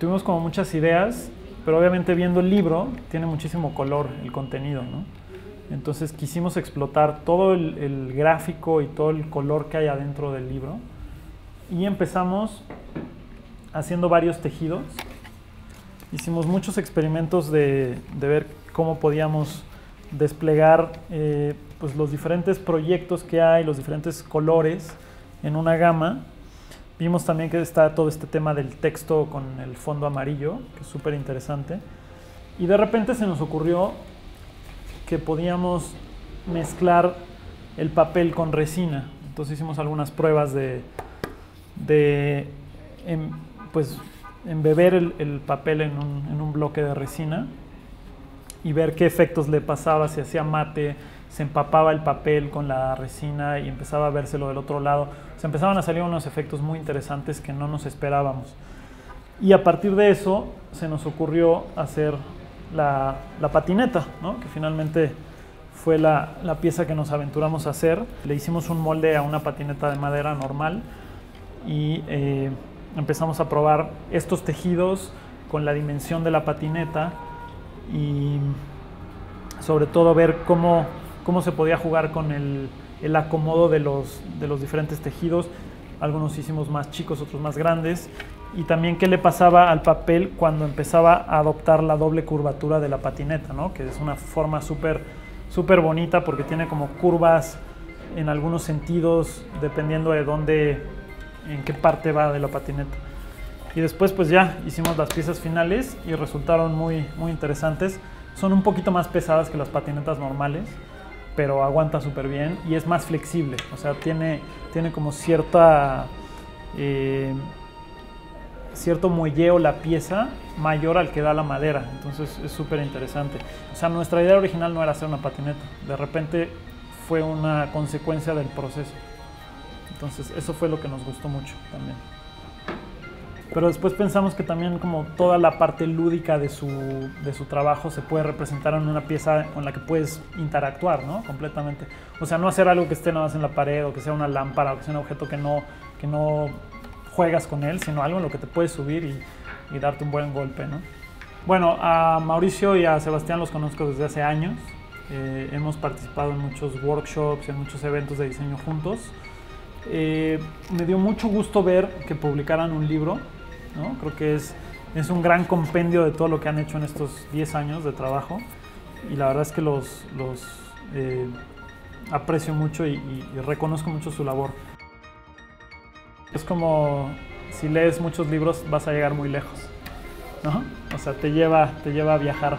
tuvimos como muchas ideas, pero obviamente viendo el libro tiene muchísimo color el contenido, ¿no? Entonces quisimos explotar todo el gráfico y todo el color que hay adentro del libro y empezamos haciendo varios tejidos. Hicimos muchos experimentos de ver cómo podíamos desplegar pues los diferentes proyectos que hay, los diferentes colores en una gama. Vimos también que está todo este tema del texto con el fondo amarillo, que es súper interesante. Y de repente se nos ocurrió que podíamos mezclar el papel con resina. Entonces hicimos algunas pruebas pues, embeber el papel en un bloque de resina y ver qué efectos le pasaba, si hacía mate, se empapaba el papel con la resina y empezaba a vérselo del otro lado. Se empezaban a salir unos efectos muy interesantes que no nos esperábamos. Y a partir de eso se nos ocurrió hacer la patineta, ¿no? Que finalmente fue la pieza que nos aventuramos a hacer. Le hicimos un molde a una patineta de madera normal y empezamos a probar estos tejidos con la dimensión de la patineta y sobre todo ver cómo se podía jugar con el acomodo de los diferentes tejidos. Algunos hicimos más chicos, otros más grandes. Y también qué le pasaba al papel cuando empezaba a adoptar la doble curvatura de la patineta, ¿no? Que es una forma súper bonita porque tiene como curvas en algunos sentidos dependiendo de en qué parte va de la patineta. Y después pues ya hicimos las piezas finales y resultaron muy interesantes. Son un poquito más pesadas que las patinetas normales, pero aguanta súper bien y es más flexible. O sea, tiene como cierto muelleo la pieza mayor al que da la madera. Entonces es súper interesante. O sea, nuestra idea original no era hacer una patineta. De repente fue una consecuencia del proceso. Entonces eso fue lo que nos gustó mucho también. Pero después pensamos que también como toda la parte lúdica de su trabajo se puede representar en una pieza con la que puedes interactuar, ¿no? Completamente. O sea, no hacer algo que esté nada más en la pared o que sea una lámpara o que sea un objeto que no juegas con él, sino algo en lo que te puedes subir y darte un buen golpe, ¿no? Bueno, a Mauricio y a Sebastián los conozco desde hace años. Hemos participado en muchos workshops, en muchos eventos de diseño juntos. Me dio mucho gusto ver que publicaran un libro, ¿no? Creo que es un gran compendio de todo lo que han hecho en estos 10 años de trabajo y la verdad es que los aprecio mucho y reconozco mucho su labor. Es como si lees muchos libros vas a llegar muy lejos, ¿no? O sea, te lleva a viajar.